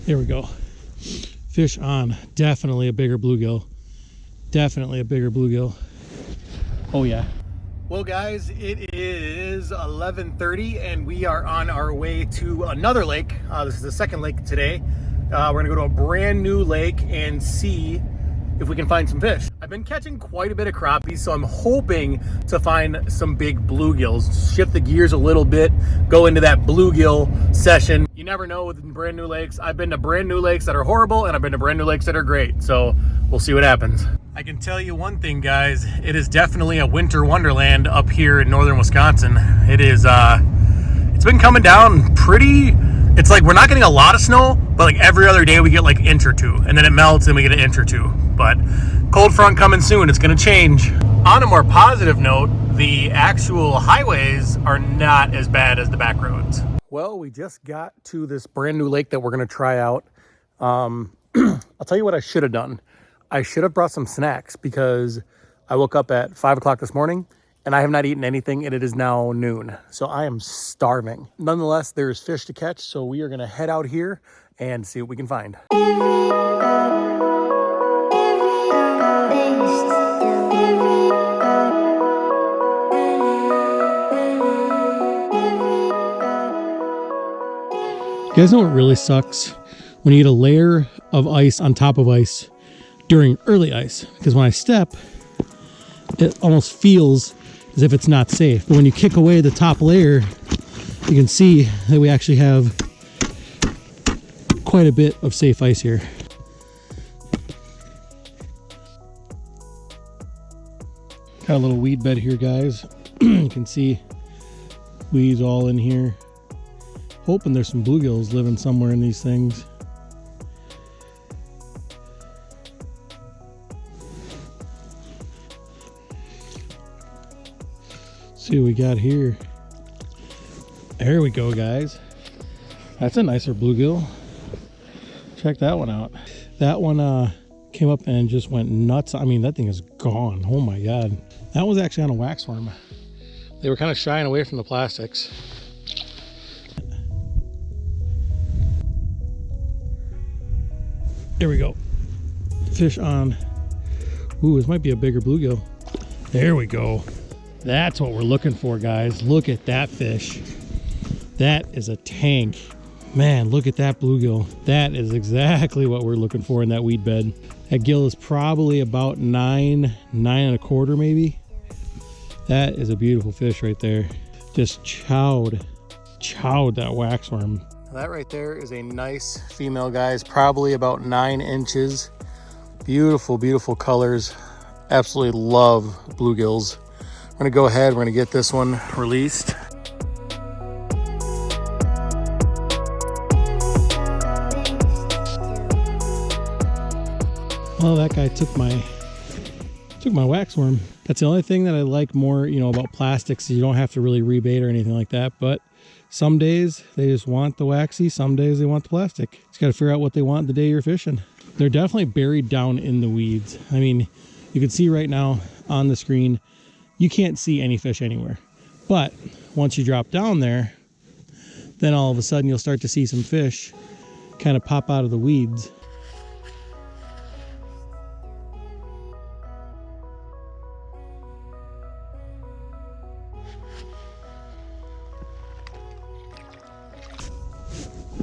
Here we go. Fish on. Definitely a bigger bluegill. Definitely a bigger bluegill. Oh yeah. Well guys, it is 11:30 and we are on our way to another lake. This is the second lake today. We're gonna go to a brand new lake and see if we can find some fish. I've been catching quite a bit of crappies, so I'm hoping to find some big bluegills. Shift the gears a little bit, go into that bluegill session. You never know with brand new lakes. I've been to brand new lakes that are horrible and I've been to brand new lakes that are great. So we'll see what happens. I can tell you one thing, guys. It is definitely a winter wonderland up here in northern Wisconsin. It is, it's been coming down pretty, it's like we're not getting a lot of snow, but like every other day we get like an inch or two, and then it melts and we get an inch or two. But cold front coming soon, it's gonna change. On a more positive note, the actual highways are not as bad as the back roads. Well, we just got to this brand new lake that we're gonna try out. I'll tell you what I should have done. I should have brought some snacks because I woke up at 5 o'clock this morning and I have not eaten anything and it is now noon. So I am starving. Nonetheless, there's fish to catch. So we are gonna head out here and see what we can find. You guys know what really sucks? When you get a layer of ice on top of ice during early ice, because when I step, it almost feels as if it's not safe. But when you kick away the top layer, you can see that we actually have quite a bit of safe ice here. Got a little weed bed here, guys. You can see weeds all in here. Hoping there's some bluegills living somewhere in these things. See what we got here. There we go, guys. That's a nicer bluegill. Check that one out. That one came up and just went nuts. I mean, that thing is gone. Oh my God. That was actually on a waxworm. They were kind of shying away from the plastics. There we go. Fish on. Ooh, this might be a bigger bluegill. There we go. That's what we're looking for, guys. Look at that fish. That is a tank. Man, look at that bluegill. That is exactly what we're looking for in that weed bed. That gill is probably about 9 1/4 maybe. That is a beautiful fish right there. Just chowed that waxworm. That right there is a nice female, guys. Probably about 9 inches. Beautiful, beautiful colors. Absolutely love bluegills. We're gonna go ahead, we're gonna get this one released. Well, that guy took my waxworm. That's the only thing that I like more, you know, about plastics. You don't have to really rebait or anything like that, but some days they just want the waxy, some days they want the plastic. Just gotta figure out what they want the day you're fishing. They're definitely buried down in the weeds. I mean, you can see right now on the screen, you can't see any fish anywhere. But once you drop down there, then all of a sudden you'll start to see some fish kind of pop out of the weeds.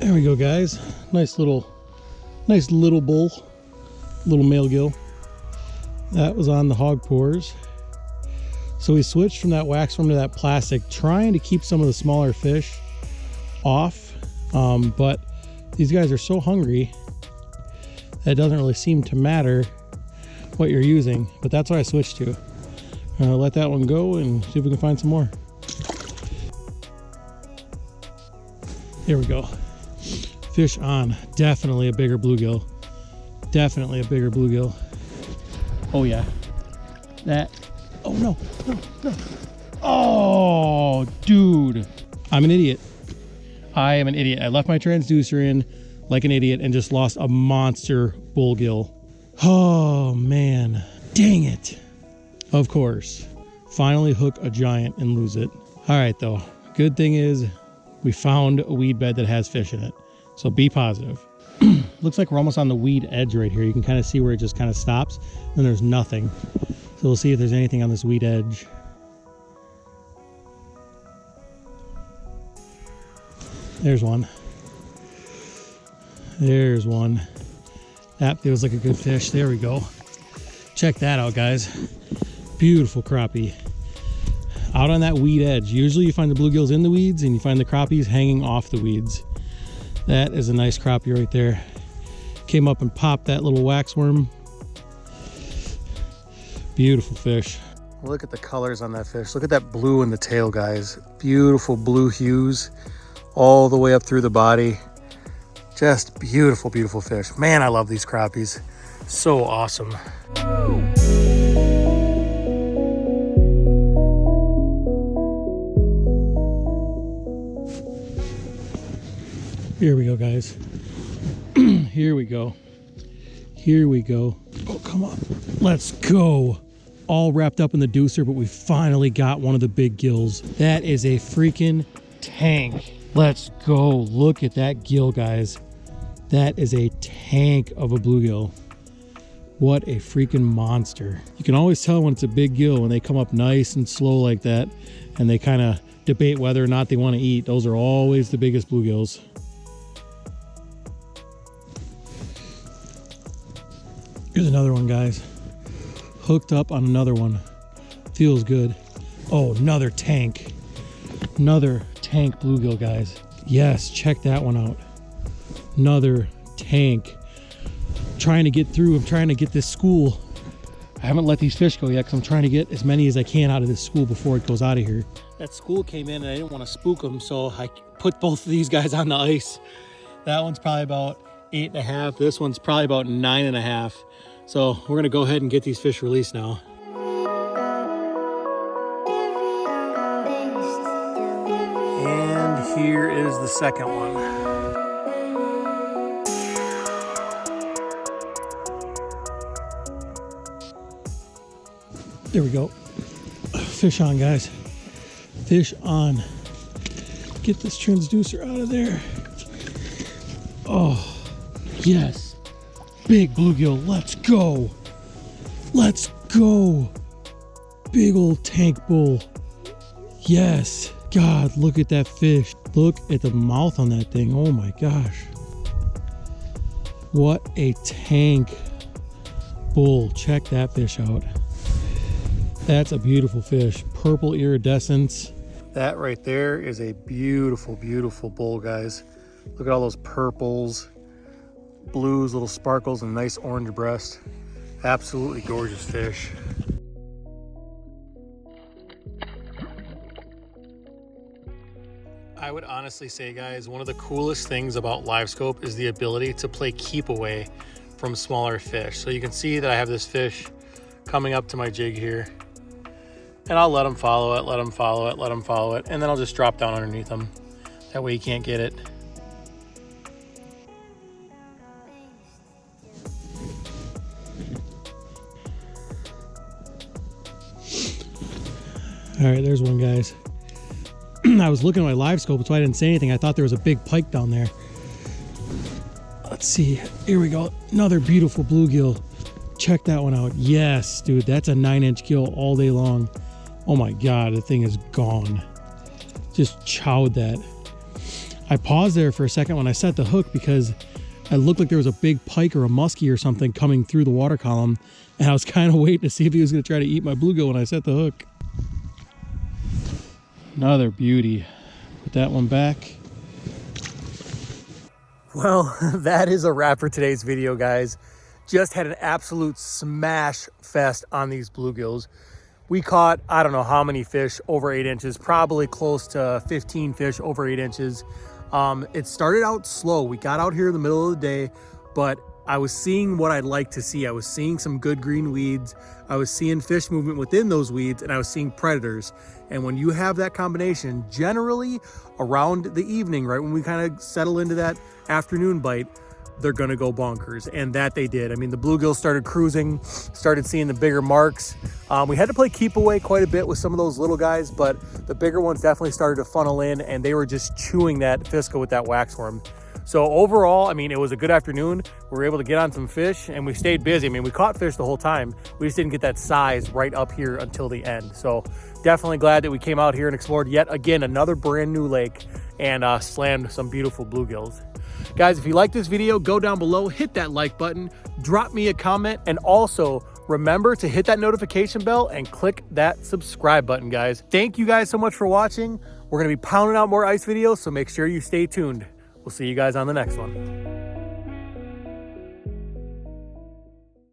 There we go, guys. Nice little bull, little male gill. That was on the hog pores. So we switched from that waxworm to that plastic, trying to keep some of the smaller fish off. But these guys are so hungry that it doesn't really seem to matter what you're using. But that's what I switched to. Let that one go and see if we can find some more. Here we go. Fish on. Definitely a bigger bluegill. Definitely a bigger bluegill. Oh yeah. That. Oh no. Oh, dude. I'm an idiot. I am an idiot. I left my transducer in like an idiot and just lost a monster bullgill. Oh man. Dang it. Of course. Finally hook a giant and lose it. All right though. Good thing is we found a weed bed that has fish in it. So be positive. Looks like we're almost on the weed edge right here. You can kind of see where it just kind of stops. Then there's nothing. So we'll see if there's anything on this weed edge. There's one. There's one. That feels like a good fish. There we go. Check that out, guys. Beautiful crappie. Out on that weed edge. Usually you find the bluegills in the weeds and you find the crappies hanging off the weeds. That is a nice crappie right there. Came up and popped that little waxworm. Beautiful fish. Look at the colors on that fish. Look at that blue in the tail, guys. Beautiful blue hues all the way up through the body. Just beautiful, beautiful fish. Man, I love these crappies. So awesome. Here we go, guys. Here we go. Here we go. Oh, come on. Let's go. All wrapped up in the deucer, but we finally got one of the big gills. That is a freaking tank. Let's go. Look at that gill, guys. That is a tank of a bluegill. What a freaking monster. You can always tell when it's a big gill when they come up nice and slow like that and they kind of debate whether or not they want to eat. Those are always the biggest bluegills. Here's another one, guys. Hooked up on another one. Feels good. Oh, another tank. Another tank bluegill, guys. Yes, check that one out. Another tank. Trying to get through. I'm trying to get this school. I haven't let these fish go yet because I'm trying to get as many as I can out of this school before it goes out of here. That school came in and I didn't want to spook them, so I put both of these guys on the ice. That one's probably about 8.5. This one's probably about 9.5. So we're gonna go ahead and get these fish released now. And here is the second one. There we go. Fish on, guys. Fish on. Get this transducer out of there. Oh, yes. Big bluegill, let's go. Let's go. Big old tank bull. Yes. God, look at that fish. Look at the mouth on that thing. Oh my gosh. What a tank bull. Check that fish out. That's a beautiful fish. Purple iridescence. That right there is a beautiful, beautiful bull, guys. Look at all those purples, blues, little sparkles, and nice orange breast. Absolutely gorgeous fish. I would honestly say, guys, one of the coolest things about Livescope is the ability to play keep away from smaller fish. So you can see that I have this fish coming up to my jig here. And I'll let him follow it, let him follow it, let him follow it, and then I'll just drop down underneath him. That way he can't get it. All right, there's one, guys. I was looking at my Livescope, so I didn't say anything. I thought there was a big pike down there. Let's see. Here we go. Another beautiful bluegill. Check that one out. Yes, dude, that's a 9-inch gill all day long. Oh my God, the thing is gone. Just chowed that. I paused there for a second when I set the hook because it looked like there was a big pike or a muskie or something coming through the water column. And I was kind of waiting to see if he was going to try to eat my bluegill when I set the hook. Another beauty. Put that one back. Well, that is a wrap for today's video, guys. Just had an absolute smash fest on these bluegills. We caught, I don't know how many fish over 8 inches, probably close to 15 fish over 8 inches. It started out slow. We got out here in the middle of the day, but I was seeing what I'd like to see. I was seeing some good green weeds. I was seeing fish movement within those weeds, and I was seeing predators. And when you have that combination, generally around the evening, right when we kind of settle into that afternoon bite, they're gonna go bonkers, and that they did. I mean, the bluegills started cruising, started seeing the bigger marks. We had to play keep away quite a bit with some of those little guys, but the bigger ones definitely started to funnel in, and they were just chewing that Fisca with that waxworm. So overall, I mean, it was a good afternoon. We were able to get on some fish and we stayed busy. I mean, we caught fish the whole time. We just didn't get that size right up here until the end. So definitely glad that we came out here and explored yet again another brand new lake and slammed some beautiful bluegills. Guys, if you like this video, go down below, hit that like button, drop me a comment, and also remember to hit that notification bell and click that subscribe button, guys. Thank you guys so much for watching. We're gonna be pounding out more ice videos, so make sure you stay tuned. We'll see you guys on the next one.